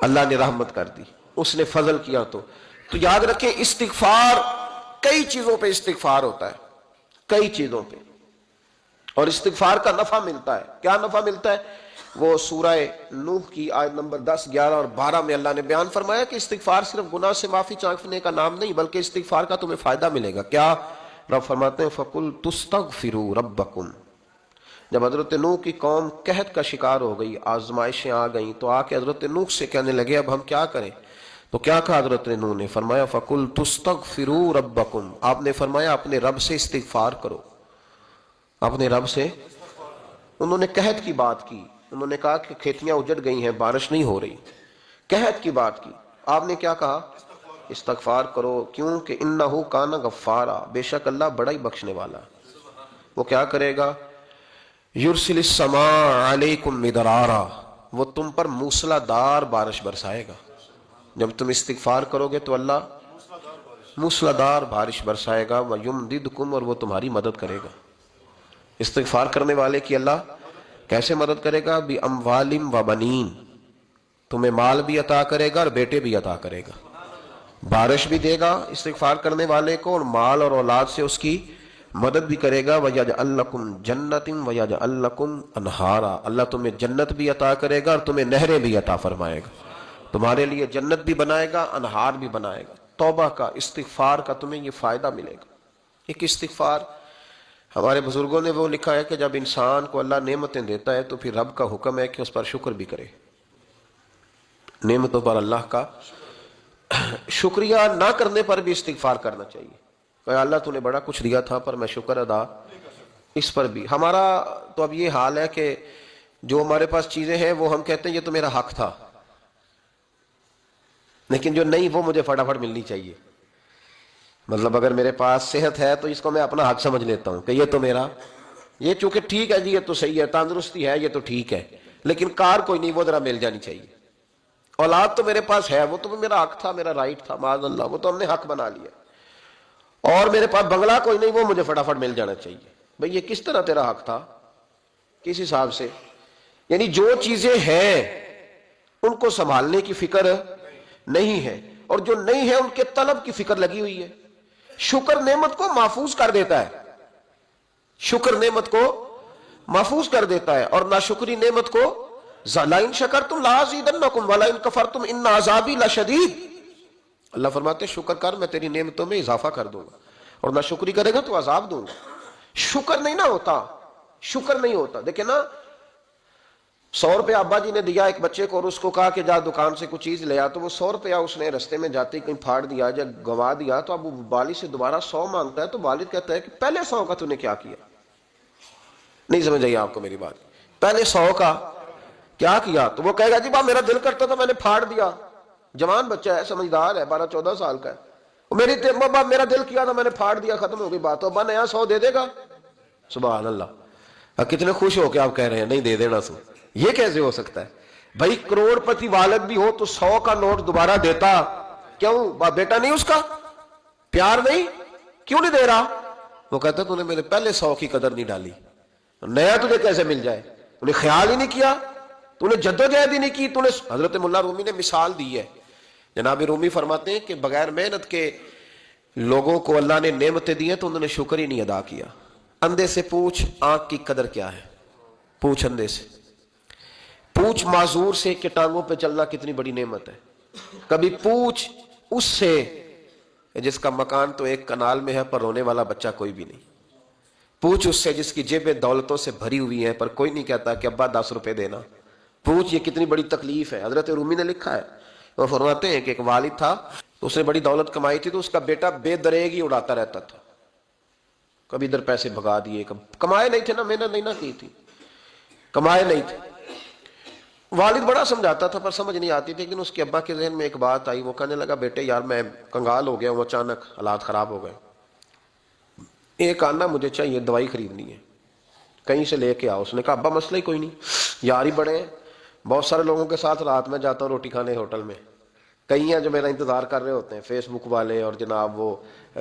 اللہ نے رحمت کر دی، اس نے فضل کیا تو یاد رکھیں استغفار کئی چیزوں پہ استغفار ہوتا ہے، کئی چیزوں پہ، اور استغفار کا نفع ملتا ہے۔ کیا نفع ملتا ہے؟ وہ سورہ نوح کی آیت نمبر 10، 11 اور 12 میں اللہ نے بیان فرمایا کہ استغفار صرف گناہ سے معافی چاہنے کا نام نہیں، بلکہ استغفار کا تمہیں فائدہ ملے گا۔ کیا؟ رب فرماتے ہیں فَقُلْ تُسْتَغْفِرُوا رَبَّكُمْ۔ جب حضرت نوح کی قوم قحط کا شکار ہو گئی، آزمائشیں آ گئیں، تو آ کے حضرت نوح سے کہنے لگے اب ہم کیا کریں؟ تو کیا کہا حضرت نوح نے؟ فرمایا فَقُلْ تُسْتَغْفِرُوا رَبَّكُمْ، آپ نے فرمایا اپنے رب سے استغفار کرو، اپنے رب سے۔ انہوں نے قحط کی بات کی، انہوں نے کہا کہ کھیتیاں اجڑ گئی ہیں، بارش نہیں ہو رہی، قحط کی بات کی۔ آپ نے کیا کہا؟ استغفار کرو، کیوں کہ انہو کان غفارا، بے شک اللہ بڑا ہی بخشنے والا، وہ کیا کرے گا؟ یرسل السماء علیکم مدرارا، وہ تم پر موسلا دار بارش برسائے گا۔ جب تم استغفار کرو گے تو اللہ موسلا دار بارش برسائے گا، وَيُمْدِدْكُمْ، اور وہ تمہاری مدد کرے گا۔ استغفار کرنے والے کی اللہ کیسے مدد کرے گا؟ بِأَمْوَالٍ وَبَنِينَ، تمہیں مال بھی عطا کرے گا اور بیٹے بھی عطا کرے گا، بارش بھی دے گا استغفار کرنے والے کو، اور مال اور اولاد سے اس کی مدد بھی کرے گا۔ وَيَجْعَلْ لَكُمْ جَنَّةٍ وَيَجْعَلْ لَكُمْ أَنْهَارًا، اللہ تمہیں جنت بھی عطا کرے گا اور تمہیں نہریں بھی عطا فرمائے گا، تمہارے لیے جنت بھی بنائے گا، انہار بھی بنائے گا۔ توبہ کا، استغفار کا تمہیں یہ فائدہ ملے گا۔ ایک استغفار، ہمارے بزرگوں نے وہ لکھا ہے کہ جب انسان کو اللہ نعمتیں دیتا ہے تو پھر رب کا حکم ہے کہ اس پر شکر بھی کرے، نعمتوں پر اللہ کا شکریہ نہ کرنے پر بھی استغفار کرنا چاہیے کہ اللہ تو نے بڑا کچھ دیا تھا پر میں شکر ادا اس پر بھی۔ ہمارا تو اب یہ حال ہے کہ جو ہمارے پاس چیزیں ہیں وہ ہم کہتے ہیں یہ تو میرا حق تھا، لیکن جو نہیں وہ مجھے فٹافٹ ملنی چاہیے۔ مطلب اگر میرے پاس صحت ہے تو اس کو میں اپنا حق سمجھ لیتا ہوں کہ یہ تو میرا، یہ چونکہ ٹھیک ہے جی، یہ تو صحیح ہے، تندرستی ہے، یہ تو ٹھیک ہے، لیکن کار کوئی نہیں، وہ ذرا مل جانی چاہیے۔ اولاد تو میرے پاس ہے، وہ تو میرا حق تھا، میرا رائٹ تھا، معاذ اللہ، وہ تو ہم نے حق بنا لیا۔ اور میرے پاس بنگلہ کوئی نہیں، وہ مجھے فٹافٹ مل جانا چاہیے۔ بھئی یہ کس طرح تیرا حق تھا؟ کس حساب سے؟ یعنی جو چیزیں ہیں ان کو سنبھالنے کی فکر نہیں ہے، اور جو نہیں ہے ان کے طلب کی فکر لگی ہوئی ہے۔ شکر نعمت کو محفوظ کر دیتا ہے، شکر نعمت کو محفوظ کر دیتا ہے، اور ناشکری نعمت کو لَئِن شَكَرْتُمْ لَأَزِيدَنَّكُمْ وَلَئِن كَفَرْتُمْ إِنَّ عَذَابِي لَشَدِيدٌ۔ اللہ فرماتے ہیں شکر کر، میں تیری نعمتوں میں اضافہ کر دوں گا، اور ناشکری کرے گا تو عذاب دوں گا۔ شکر نہیں نہ ہوتا، شکر نہیں ہوتا۔ دیکھیں نا، 100 روپے ابا جی نے دیا ایک بچے کو، اور اس کو کہا کہ جا دکان سے کچھ چیز لے آ، تو وہ 100 روپیہ اس نے رستے میں جاتے ہی کہیں پھاڑ دیا یا گوا دیا، تو اب وہ والد سے دوبارہ 100 مانگتا ہے، تو والد کہتا ہے کہ پہلے 100 کا تو نے کیا کیا؟ نہیں سمجھ آئی آپ کو میری بات؟ پہلے 100 کا کیا کیا؟ تو وہ کہے گا جی با میرا دل کرتا تھا میں نے پھاڑ دیا۔ جوان بچہ ہے، سمجھدار ہے، 12-14 سال کا ہے، میرا دل کیا تھا میں نے پھاڑ دیا، ختم ہو گئی بات۔ تو ابا نیا 100 دے دے گا؟ سبحان اللہ، کتنے خوش ہو کے آپ کہہ رہے ہیں نہیں دے دینا سو، یہ کیسے ہو سکتا ہے؟ بھائی کروڑ پتی والد بھی ہو تو 100 کا نوٹ دوبارہ دیتا کیوں؟ بیٹا نہیں اس کا؟ پیار نہیں؟ کیوں نہیں دے رہا؟ وہ کہتا تو نے میرے پہلے 100 کی قدر نہیں ڈالی، نیا تجھے کیسے مل جائے؟ تو نے خیال ہی نہیں کیا، تو نے جدوجہد ہی نہیں کی، تو نے۔ حضرت مولا رومی نے مثال دی ہے، جناب رومی فرماتے ہیں کہ بغیر محنت کے لوگوں کو اللہ نے نعمتیں دی ہیں تو انہوں نے شکر ہی نہیں ادا کیا۔ اندھے سے پوچھ آنکھ کی قدر کیا ہے، پوچھ اندھے سے، پوچھ معذور سے کہ ٹانگوں پہ چلنا کتنی بڑی نعمت ہے۔ کبھی پوچھ اس سے جس کا مکان تو ایک کنال میں ہے پر رونے والا بچہ کوئی بھی نہیں، پوچھ اس سے جس کی جیبیں دولتوں سے بھری ہوئی ہیں پر کوئی نہیں کہتا کہ ابا 10 روپے دینا، پوچھ یہ کتنی بڑی تکلیف ہے۔ حضرت رومی نے لکھا ہے، وہ فرماتے ہیں کہ ایک والد تھا، اس نے بڑی دولت کمائی تھی، تو اس کا بیٹا بے دریغ ہی اڑاتا رہتا تھا، کبھی ادھر پیسے بھگا دیے، کمائے نہیں تھے نا، محنت نہیں نہ کی تھی، کمائے نہیں تھے۔ والد بڑا سمجھاتا تھا پر سمجھ نہیں آتی تھی، لیکن اس کے ابا کے ذہن میں ایک بات آئی، وہ کہنے لگا بیٹے یار میں کنگال ہو گیا ہوں، اچانک حالات خراب ہو گئے، ایک آنا مجھے چاہیے، دوائی خریدنی ہے، کہیں سے لے کے آؤ۔ اس نے کہا ابا مسئلہ ہی کوئی نہیں، یار ہی بڑے ہیں، بہت سارے لوگوں کے ساتھ رات میں جاتا ہوں روٹی کھانے ہوٹل میں، کئی ہیں جو میرا انتظار کر رہے ہوتے ہیں، فیس بک والے اور جناب وہ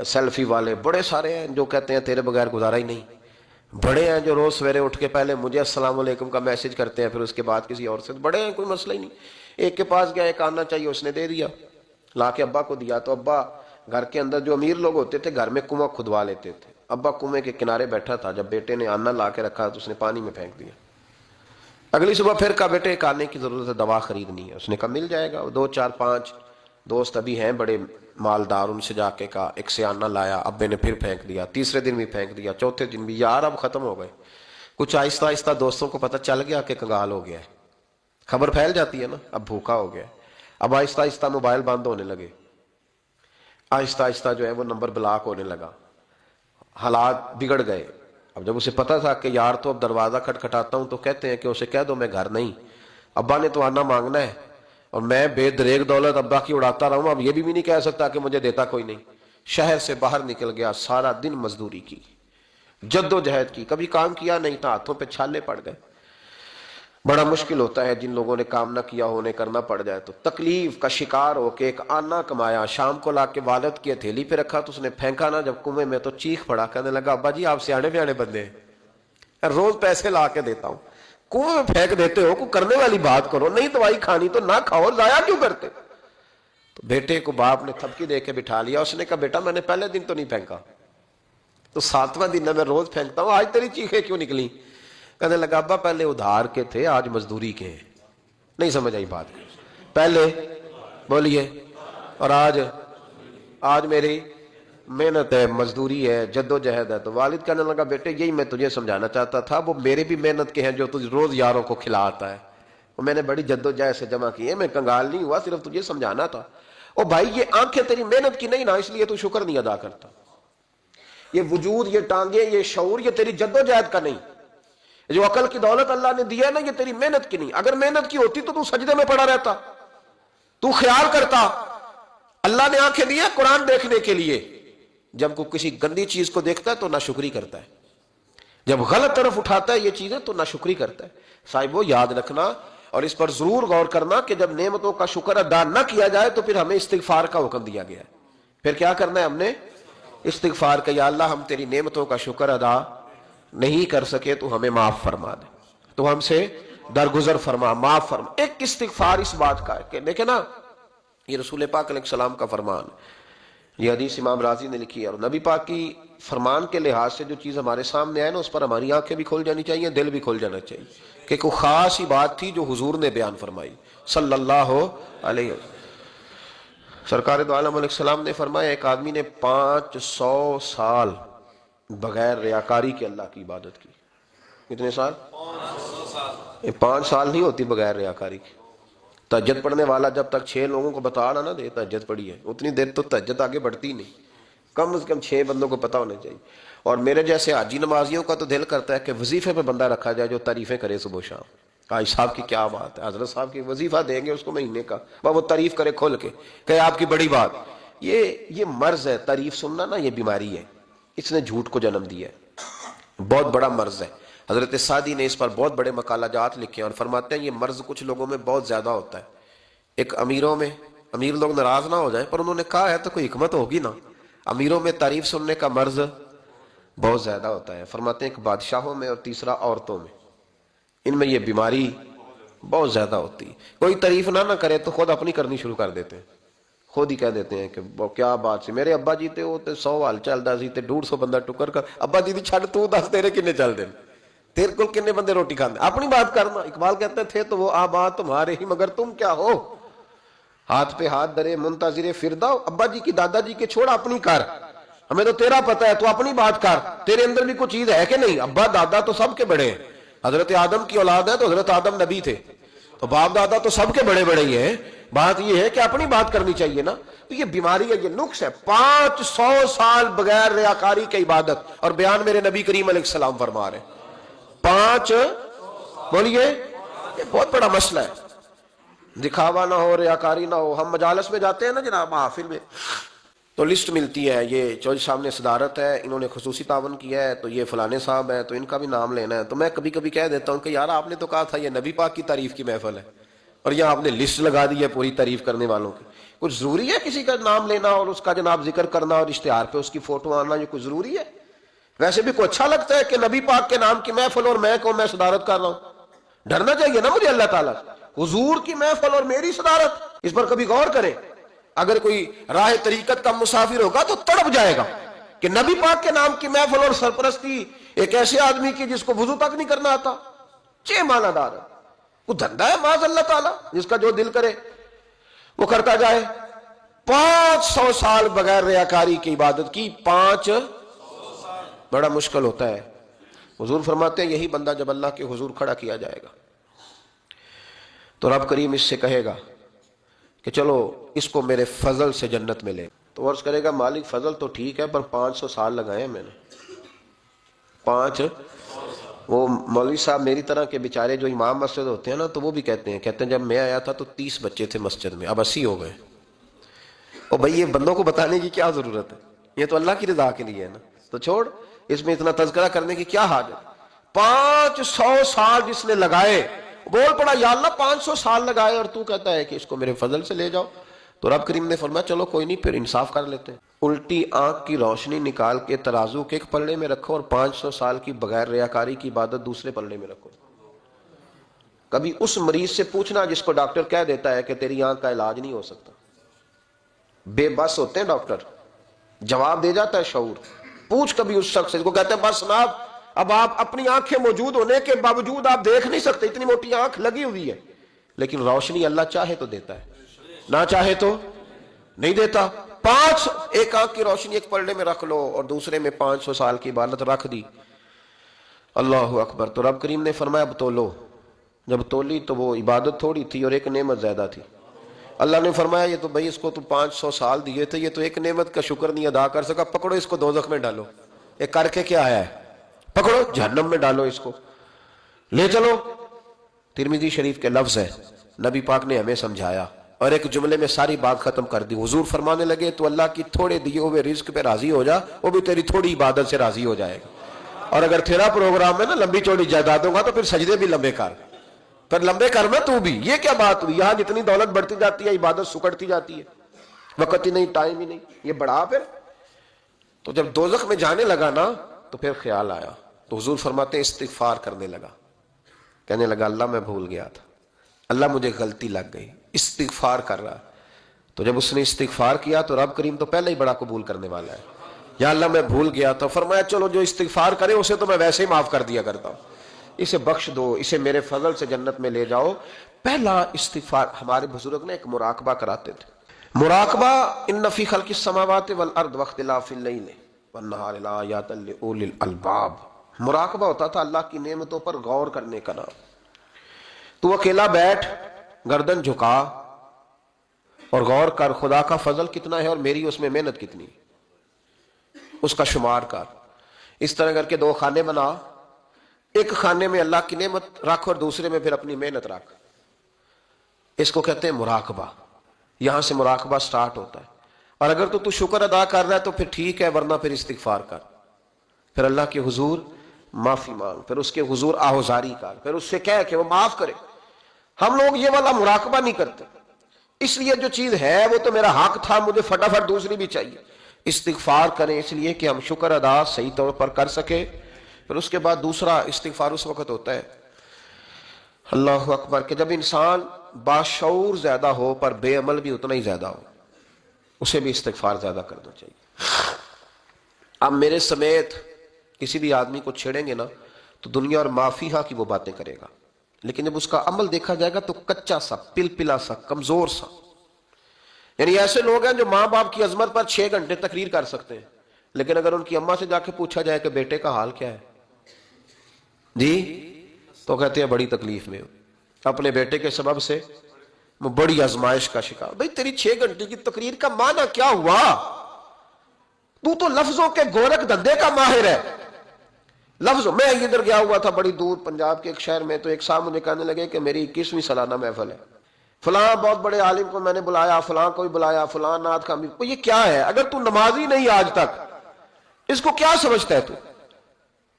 سیلفی والے، بڑے سارے ہیں جو کہتے ہیں تیرے بغیر گزارا ہی نہیں، بڑے ہیں جو روز سویرے اٹھ کے پہلے مجھے السلام علیکم کا میسج کرتے ہیں، پھر اس کے بعد کسی اور سے، بڑے ہیں کوئی مسئلہ ہی نہیں۔ ایک کے پاس گیا، ایک آنا چاہیے، اس نے دے دیا، لا کے ابا کو دیا، تو ابا گھر کے اندر جو امیر لوگ ہوتے تھے گھر میں کنواں کھدوا لیتے تھے، ابا کنویں کے کنارے بیٹھا تھا، جب بیٹے نے آنا لا کے رکھا تو اس نے پانی میں پھینک دیا۔ اگلی صبح پھر کہا بیٹے ایک آنے کی ضرورت ہے، دوا خریدنی ہے۔ اس نے کہا مل جائے گا۔ 2 4 5 دوست ابھی ہیں بڑے مالدار، ان سے جا کے کہا، ایک سے آنا لایا، ابے نے پھر پھینک دیا، تیسرے دن بھی پھینک دیا، چوتھے دن بھی، یار اب ختم ہو گئے۔ کچھ آہستہ آہستہ دوستوں کو پتہ چل گیا کہ کنگال ہو گیا ہے، خبر پھیل جاتی ہے نا، اب بھوکا ہو گیا ہے۔ اب آہستہ آہستہ موبائل بند ہونے لگے، آہستہ آہستہ جو ہے وہ نمبر بلاک ہونے لگا، حالات بگڑ گئے۔ اب جب اسے پتا تھا کہ یار تو اب دروازہ کھٹکھٹاتا ہوں تو کہتے ہیں کہ اسے کہہ دو میں گھر نہیں، ابا نے تو آنا مانگنا ہے اور میں بے دریغ دولت ابا کی اڑاتا رہوں، اب یہ بھی نہیں کہہ سکتا کہ مجھے دیتا کوئی نہیں۔ شہر سے باہر نکل گیا، سارا دن مزدوری کی، جد و جہد کی، کبھی کام کیا نہیں تھا، ہاتھوں پہ چھالے پڑ گئے۔ بڑا مشکل ہوتا ہے جن لوگوں نے کام نہ کیا ہونے کرنا پڑ جائے تو۔ تکلیف کا شکار ہو کے ایک آنا کمایا، شام کو لا کے والد کی ہتھیلی پہ رکھا تو اس نے پھینکا نا جب کنویں میں تو چیخ پڑا، کہنے لگا ابا جی آپ سیانے بیانے بندے ہیں، روز پیسے لا کے دیتا ہوں، کنویں میں پھینک دیتے ہو، کوئی کرنے والی بات کرو، نہیں دوائی کھانی تو نہ کھاؤ، ضائع کیوں کرتے؟ تو بیٹے کو باپ نے تھپکی دے کے بٹھا لیا، اس نے کہا بیٹا میں نے پہلے دن تو نہیں پھینکا، تو 7واں دن میں روز پھینکتا ہوں، آج تیری چیخیں کیوں نکلی؟ کہنے لگا ابا پہلے ادھار کے تھے آج مزدوری کے ہیں۔ نہیں سمجھ آئی بات؟ پہلے بولیے، اور آج میری محنت ہے، مزدوری ہے، جد و جہد ہے۔ تو والد کہنے لگا بیٹے یہی میں تجھے سمجھانا چاہتا تھا، وہ میرے بھی محنت کے ہیں جو تجھ روز یاروں کو کھلاتا ہے، وہ میں نے بڑی جد و جہد سے جمع کی ہے، میں کنگال نہیں ہوا، صرف تجھے سمجھانا تھا۔ او بھائی یہ آنکھیں تیری محنت کی نہیں نا، اس لیے تو شکر نہیں ادا کرتا، یہ وجود، یہ ٹانگیں، یہ شعور، یہ تیری جد و جہد کا نہیں، جو عقل کی دولت اللہ نے دی ہے نا یہ تیری محنت کی نہیں، اگر محنت کی ہوتی تو سجدے میں پڑا رہتا، تو خیال کرتا اللہ نے آنکھیں دی ہے قرآن دیکھنے کے لیے، جب کوئی کسی گندی چیز کو دیکھتا ہے تو ناشکری کرتا ہے، جب غلط طرف اٹھاتا ہے یہ چیزیں تو ناشکری کرتا ہے۔ صاحب وہ یاد رکھنا اور اس پر ضرور غور کرنا کہ جب نعمتوں کا شکر ادا نہ کیا جائے تو پھر ہمیں استغفار کا حکم دیا گیا ہے۔ پھر کیا کرنا ہے ہم نے؟ استغفار کا، یا اللہ ہم تیری نعمتوں کا شکر ادا نہیں کر سکے تو ہمیں معاف فرما دے، تو ہم سے درگزر فرما، معاف فرما۔ ایک استغفار اس بات کا ہے کہ دیکھیں نا، یہ رسول پاک علیہ السلام کا فرمان، یہ حدیث امام راضی نے لکھی ہے، اور نبی پاک کی فرمان کے لحاظ سے جو چیز ہمارے سامنے آئے نا اس پر ہماری آنکھیں بھی کھل جانی چاہیے، دل بھی کھل جانا چاہیے، کہ کوئی خاص ہی بات تھی جو حضور نے بیان فرمائی صلی اللہ علیہ وسلم۔ سرکار دو عالم علیہ السلام نے فرمایا ایک آدمی نے 500 سال بغیر ریاکاری کے اللہ کی عبادت کی۔ کتنے سال؟ 500 سال۔ یہ 5 سال نہیں ہوتی بغیر ریاکاری کی۔ تہجد پڑھنے والا جب تک 6 لوگوں کو بتا رہا نہ دے تہجد پڑھی ہے، اتنی دیر تو تہجد آگے بڑھتی نہیں، کم از کم 6 بندوں کو پتا ہونے چاہیے۔ اور میرے جیسے حاجی نمازیوں کا تو دل کرتا ہے کہ وظیفے پہ بندہ رکھا جائے جو تعریفیں کرے صبح و شام، حاج صاحب کی کیا بات ہے، حضرت صاحب کی وظیفہ دیں گے اس کو مہینے کا، وہ تعریف کرے کھول کے کہ آپ کی بڑی بات۔ یہ مرض ہے، تعریف سننا نا یہ بیماری ہے، اس نے جھوٹ کو جنم دیا ہے، بہت بڑا مرض ہے۔ حضرت سعدی نے اس پر بہت بڑے مقالہ جات لکھے ہیں اور فرماتے ہیں یہ مرض کچھ لوگوں میں بہت زیادہ ہوتا ہے۔ ایک امیروں میں، امیر لوگ ناراض نہ ہو جائیں پر انہوں نے کہا ہے تو کوئی حکمت ہوگی نا، امیروں میں تعریف سننے کا مرض بہت زیادہ ہوتا ہے۔ فرماتے ہیں کہ بادشاہوں میں اور تیسرا عورتوں میں، ان میں یہ بیماری بہت زیادہ ہوتی ہے۔ کوئی تعریف نہ کرے تو خود اپنی کرنی شروع کر دیتے ہیں، خود ہی کہہ دیتے ہیں کہ وہ کیا بات سی، میرے ابا جی تے وہ تے 100 حال چلدا سی تے 150 بندہ ٹکر کر، ابا جی دی چھڑ تو دس تیرے کنے چل دے، تیرے کول کنے بندے روٹی کھاندے، اپنی بات کرنا۔ اقبال کہتے تھے تو وہ آبا تمہارے ہی مگر تم کیا ہو، ہاتھ پہ ہاتھ درے منتظر فردا، ابا جی کی دادا جی کے چھوڑ اپنی کر، ہمیں تو تیرا پتہ ہے تو اپنی بات کر، تیرے اندر بھی کوئی چیز ہے کہ نہیں؟ ابا دادا تو سب کے بڑے ہیں، حضرت آدم کی اولاد ہے تو حضرت آدم نبی تھے، تو باپ دادا تو سب کے بڑے بڑے ہی ہیں، بات یہ ہے کہ اپنی بات کرنی چاہیے نا۔ تو یہ بیماری ہے، یہ نقص ہے، 500 سال بغیر ریاکاری کی عبادت، اور بیان میرے نبی کریم علیہ السلام فرما رہے ہیں 5، بولیے، یہ بہت بڑا مسئلہ ہے۔ دکھاوا نہ ہو، ریاکاری نہ ہو۔ ہم مجالس میں جاتے ہیں نا جناب، محافل میں، تو لسٹ ملتی ہے، یہ چودھری صاحب نے صدارت ہے، انہوں نے خصوصی تعاون کیا ہے، تو یہ فلانے صاحب ہے تو ان کا بھی نام لینا ہے، تو میں کبھی کبھی کہہ دیتا ہوں کہ یار آپ نے تو کہا تھا یہ نبی پاک کی تعریف کی محفل ہے، اور یہاں آپ نے لسٹ لگا دی ہے پوری تعریف کرنے والوں کی۔ کچھ ضروری ہے کسی کا نام لینا اور اس کا جناب ذکر کرنا اور اشتہار پہ اس کی فوٹو آنا، یہ کچھ ضروری ہے؟ ویسے بھی کوئی اچھا لگتا ہے کہ نبی پاک کے نام کی محفل اور میں صدارت کر رہا ہوں؟ ڈرنا چاہیے نا مجھے اللہ تعالیٰ سے۔ حضور کی محفل اور میری صدارت، اس پر کبھی غور کریں. اگر کوئی راہ طریقت کا مسافر ہوگا تو تڑپ جائے گا کہ نبی پاک کے نام کی محفل اور سرپرستی ایک ایسے آدمی کی جس کو وضو تک نہیں کرنا آتا. چھ معنی دار ہے، وہ دھندا ہے معاذ اللہ تعالی، جس کا جو دل کرے وہ کرتا جائے. 500 سال بغیر ریاکاری کی عبادت کی، 500 بڑا مشکل ہوتا ہے. حضور فرماتے ہیں یہی بندہ جب اللہ کے حضور کھڑا کیا جائے گا تو رب کریم اس سے کہے گا کہ چلو اس کو میرے فضل سے جنت میں لے. تو عرض کرے گا مالک فضل تو ٹھیک ہے پر 500 سال لگائے ہیں میں نے. 5 وہ مولوی صاحب میری طرح کے بیچارے جو امام مسجد ہوتے ہیں نا، تو وہ بھی کہتے ہیں جب میں آیا تھا تو 30 بچے تھے مسجد میں، اب 80 ہو گئے. اور بھائی یہ بندوں کو بتانے کی کیا ضرورت ہے، یہ تو اللہ کی رضا کے لیے ہے نا، تو چھوڑ اس میں اتنا تذکرہ کرنے کی کیا حاجت. 500 سال جس نے لگائے، بول پڑا یا اللہ 500 سال لگائے اور تو کہتا ہے کہ اس کو میرے فضل سے لے جاؤ. تو رب کریم نے فرمایا چلو کوئی نہیں، پھر انصاف کر لیتے ہیں. الٹی آنکھ کی روشنی نکال کے ترازو کے ایک پلڑے میں رکھو اور 500 سال کی بغیر ریاکاری کی عبادت دوسرے پلڑے میں رکھو. کبھی اس مریض سے پوچھنا جس کو ڈاکٹر کہہ دیتا ہے کہ تیری آنکھ کا علاج نہیں ہو سکتا. بے بس ہوتے ہیں ڈاکٹر، جواب دے جاتا ہے شعور. پوچھ کبھی اس شخص سے جس کو کہتے ہیں بس جناب اب آپ اپنی آنکھیں موجود ہونے کے باوجود آپ دیکھ نہیں سکتے، اتنی موٹی آنکھ لگی ہوئی ہے، لیکن روشنی اللہ چاہے تو دیتا ہے، نہ چاہے تو نہیں دیتا. 5 ایک آنکھ کی روشنی ایک پلڑے میں رکھ لو اور دوسرے میں 500 سال کی عبادت رکھ دی. اللہ اکبر. تو رب کریم نے فرمایا اب تولو. جب تولی تو وہ عبادت تھوڑی تھی اور ایک نعمت زیادہ تھی. اللہ نے فرمایا یہ تو بھائی اس کو تو 500 سال دیے تھے، یہ تو ایک نعمت کا شکر نہیں ادا کر سکا، پکڑو اس کو دوزخ میں ڈالو. یہ کر کے کیا آیا ہے؟ پکڑو جہنم میں ڈالو اس کو، لے چلو. ترمذی شریف کے لفظ ہے، نبی پاک نے ہمیں سمجھایا اور ایک جملے میں ساری بات ختم کر دی. حضور فرمانے لگے تو اللہ کی تھوڑے دیے ہوئے رزق پہ راضی ہو جا، وہ بھی تیری تھوڑی عبادت سے راضی ہو جائے گا. اور اگر تیرا پروگرام ہے نا لمبی چوڑی جائیدادوں کا، تو پھر سجدے بھی لمبے کر، پھر لمبے کرنا تو بھی. یہ کیا بات ہوئی؟ یہاں جتنی دولت بڑھتی جاتی ہے عبادت سکڑتی جاتی ہے، وقت ہی نہیں، ٹائم ہی نہیں. یہ بڑھا پھر. تو جب دوزخ میں جانے لگا نا تو پھر خیال آیا، تو حضور فرماتے ہیں استغفار کرنے لگا، کہنے لگا اللہ میں بھول گیا تھا، اللہ مجھے غلطی لگ گئی. استغفار کر رہا. تو جب اس نے استغفار کیا تو رب کریم تو پہلے ہی بڑا قبول کرنے والا ہے. یا اللہ میں بھول گیا تھا. فرمایا چلو جو استغفار کرے اسے تو میں ویسے ہی معاف کر دیا کرتا ہوں، اسے بخش دو، اسے میرے فضل سے جنت میں لے جاؤ. پہلا استغفار ہمارے بزرگ نے ایک مراقبہ کراتے تھے. مراقبہ ان فی خلق السماوات والارض واختلاف اللیل والنہار لآیات لأولی الالباب. مراقبہ ہوتا تھا اللہ کی نعمتوں پر غور کرنے کا نام. تو اکیلا بیٹھ، گردن جھکا اور غور کر خدا کا فضل کتنا ہے اور میری اس میں محنت کتنی، اس کا شمار کر. اس طرح کر کے 2 خانے بنا، ایک خانے میں اللہ کی نعمت رکھ اور دوسرے میں پھر اپنی محنت رکھ. اس کو کہتے ہیں مراقبہ. یہاں سے مراقبہ سٹارٹ ہوتا ہے. اور اگر تو شکر ادا کر رہا ہے تو پھر ٹھیک ہے، ورنہ پھر استغفار کر، پھر اللہ کے حضور معافی مانگ، پھر اس کے حضور آہوزاری کر، پھر اس سے کہہ کہ وہ معاف کرے. ہم لوگ یہ والا مراقبہ نہیں کرتے، اس لیے جو چیز ہے وہ تو میرا حق تھا، مجھے فٹافٹ دوسری بھی چاہیے. استغفار کریں اس لیے کہ ہم شکر ادا صحیح طور پر کر سکے. پھر اس کے بعد دوسرا استغفار اس وقت ہوتا ہے اللہ اکبر کہ جب انسان باشعور زیادہ ہو پر بے عمل بھی اتنا ہی زیادہ ہو، اسے بھی استغفار زیادہ کرنا چاہیے. اب میرے سمیت کسی بھی آدمی کو چھیڑیں گے نا تو دنیا اور معافی ہاں کی وہ باتیں کرے گا، لیکن جب اس کا عمل دیکھا جائے گا تو کچا سا، پلپلا سا، کمزور سا. یعنی ایسے لوگ ہیں جو ماں باپ کی عظمت پر 6 گھنٹے تقریر کر سکتے ہیں، لیکن اگر ان کی اماں سے جا کے پوچھا جائے کہ بیٹے کا حال کیا ہے جی، تو کہتے ہیں بڑی تکلیف میں ہو، اپنے بیٹے کے سبب سے وہ بڑی آزمائش کا شکار. بھئی تیری 6 گھنٹے کی تقریر کا معنی کیا ہوا؟ تو لفظوں کے گورکھ دھندے کا ماہر ہے. لفظوں میں ادھر گیا ہوا تھا بڑی دور پنجاب کے ایک شہر میں، تو ایک صاحب مجھے کہنے لگے کہ میری 21ویں سالانہ محفل ہے، فلاں بہت بڑے عالم کو میں نے بلایا، فلاں کو بھی بلایا، فلاں نعت کا بھی. یہ کیا ہے؟ اگر تو نمازی نہیں آج تک، اس کو کیا سمجھتا ہے تو؟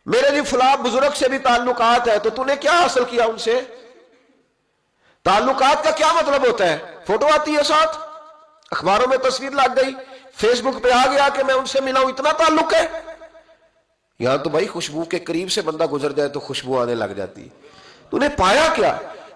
میرے بھی فلاں بزرگ سے بھی تعلقات ہے، تو نے کیا حاصل کیا ان سے؟ تعلقات کا کیا مطلب ہوتا ہے؟ فوٹو آتی ہے ساتھ، اخباروں میں تصویر لگ گئی، فیس بک پہ آ گیا کہ میں ان سے ملا ہوں، اتنا تعلق ہے. یہاں تو بھائی خوشبو کے قریب سے بندہ گزر جائے تو خوشبو آنے لگ جاتی ہے. تو نے پایا کیا؟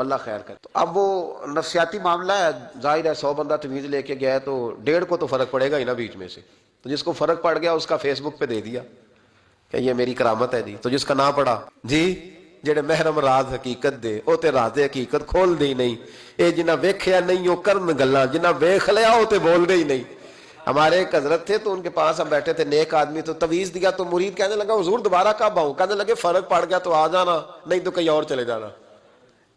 اللہ خیر کرے. تو اب وہ نفسیاتی معاملہ ہے، ظاہر ہے 100 بندہ تمیز لے کے گیا ہے تو 1.5 کو تو فرق پڑے گا ہی نا بیچ میں سے. تو جس کو فرق پڑ گیا اس کا فیس بک پہ دے دیا کہ یہ میری کرامت ہے جی. تو جس کا نہ پڑا جی جڑے محرم راز حقیقت دے او تے راز حقیقت کھول دے نہیں. اے جنہ ویکھیا نہیں او کرن گلاں، جنہ ویکھ لیا او تے بول دے ہی نہیں. ہمارے ایک حضرت تھے تو ان کے پاس ہم بیٹھے تھے، نیک آدمی، تو تویز دیا تو مرید کہنے لگا حضور دوبارہ کب آؤں؟ کہنے لگے فرق پڑ گیا تو آ جانا، نہیں تو کہیں اور چلے جانا.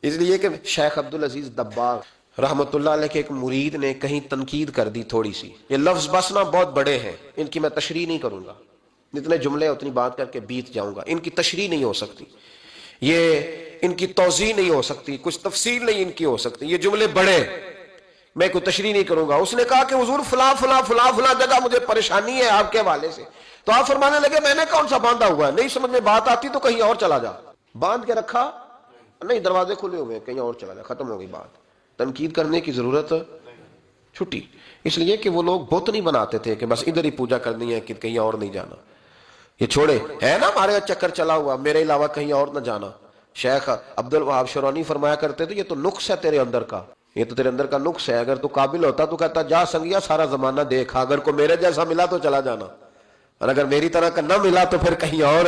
اس لیے کہ شیخ عبدالعزیز دباغ رحمت اللہ علیہ کے ایک مرید نے کہیں تنقید کر دی تھوڑی سی. یہ لفظ بس نا بہت بڑے ہیں، ان کی میں تشریح نہیں کروں گا، جتنے جملے اتنی بات کر کے بیت جاؤں گا. ان کی تشریح نہیں ہو سکتی، یہ ان کی توضیح نہیں ہو سکتی، کچھ تفصیل نہیں ان کی ہو سکتی. یہ جملے بڑے، میں کوئی تشریح نہیں کروں گا. اس نے کہا کہ حضور فلاں فلاں فلاں فلاں جگہ مجھے پریشانی ہے آپ کے حوالے سے. تو آپ فرمانے لگے میں نے کون سا باندھا ہوا ہے؟ نہیں سمجھ میں بات آتی تو کہیں اور چلا جا. باندھ کے رکھا نہیں، دروازے کھلے ہوئے کہیں اور چلا جا، ختم ہو گئی بات. تنقید کرنے کی ضرورت چھٹی. اس لیے کہ وہ لوگ بت نہیں بناتے تھے کہ بس ادھر ہی پوجا کرنی ہے کہ کہیں اور نہیں جانا. یہ چھوڑے ہے نا ہمارے چکر چلا ہوا، میرے علاوہ کہیں اور نہ جانا. شیخ عبد الوہاب شرونی فرمایا کرتے تھے یہ تو نقص ہے تیرے اندر کا، یہ تو تیرے اندر کا نقص ہے. اگر تو قابل ہوتا تو کہتا جا سنگیا سارا زمانہ دیکھا، اگر کو میرے جیسا ملا تو چلا جانا، اور اگر میری طرح کا نہ ملا تو پھر کہیں اور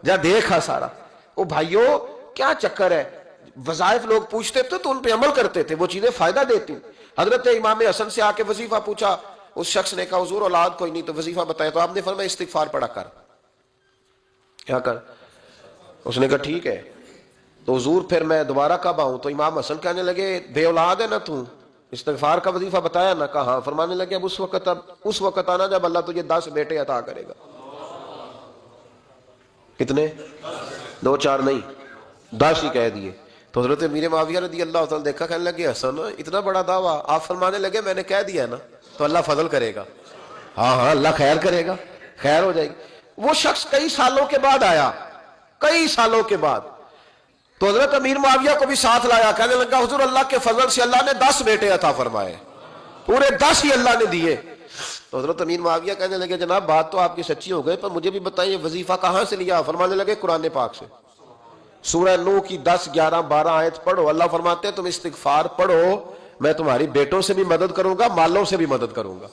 جا دیکھا سارا. او بھائیو کیا چکر ہے؟ وظائف لوگ پوچھتے تھے تو ان پہ عمل کرتے تھے، وہ چیزیں فائدہ دیتی. حضرت امام حسن سے آ کے وظیفہ پوچھا، اس شخص نے کہا حضور اولاد کوئی نہیں تو وظیفہ بتائے. تو آپ نے فرمایا استغفار پڑھا کر. کیا کر؟ اس نے کہا ٹھیک ہے. تو حضور پھر میں دوبارہ کب آؤں؟ تو امام حسن کہنے لگے بے اولاد ہے نا تو، استغفار کا وظیفہ بتایا نا؟ کہا ہاں. فرمانے لگے اب اس وقت آنا جب اللہ تجھے 10 بیٹے عطا کرے گا. کتنے؟ 2 4 نہیں، 10 ہی کہہ دیے. تو حضرت امیر معاویہ رضی اللہ تعالیٰ دیکھا، کہنے لگے حسن اتنا بڑا دعویٰ؟ آپ فرمانے لگے میں نے کہہ دیا نا تو اللہ فضل کرے گا. ہاں ہاں اللہ خیر کرے گا، خیر ہو جائے گی. وہ شخص کئی سالوں کے بعد آیا، کئی سالوں کے بعد. تو حضرت امیر معاویہ کو بھی ساتھ لایا، کہنے لگا حضور اللہ کے فضل سے اللہ نے 10 بیٹے عطا فرمائے، پورے 10 ہی اللہ نے دیے. تو حضرت امیر معاویہ کہنے لگے جناب بات تو آپ کی سچی ہو گئی، پر مجھے بھی بتائیے وظیفہ کہاں سے لیا؟ فرمانے لگے قرآن پاک سے. سورہ نوح کی 10 11 12 آیت پڑھو. اللہ فرماتے ہیں تم استغفار پڑھو، میں تمہاری بیٹوں سے بھی مدد کروں گا، مالوں سے بھی مدد کروں گا.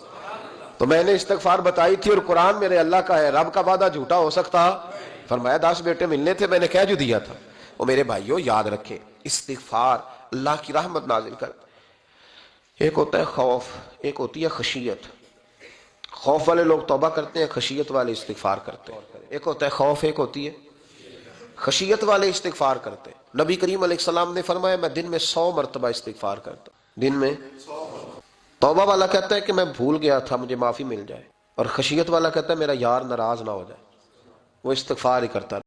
تو میں نے استغفار بتائی تھی اور قرآن میرے اللہ کا ہے، رب کا وعدہ جھوٹا ہو سکتا؟ فرمایا 10 بیٹے ملنے تھے، میں نے کہہ جو دیا تھا. اور میرے بھائیوں یاد رکھیں استغفار اللہ کی رحمت نازل کر. ایک ہوتا ہے خوف، ایک ہوتی ہے خشیت. خوف والے لوگ توبہ کرتے ہیں، خشیت والے استغفار کرتے ہیں. ایک ہوتا ہے خوف، ایک ہوتی ہے خشیت والے استغفار کرتے ہیں. نبی کریم علیہ السلام نے فرمایا میں دن میں 100 مرتبہ استغفار کرتا ہوں. دن میں توبہ والا کہتا ہے کہ میں بھول گیا تھا مجھے معافی مل جائے، اور خشیت والا کہتا ہے میرا یار ناراض نہ ہو جائے، وہ استغفار ہی کرتا ہے.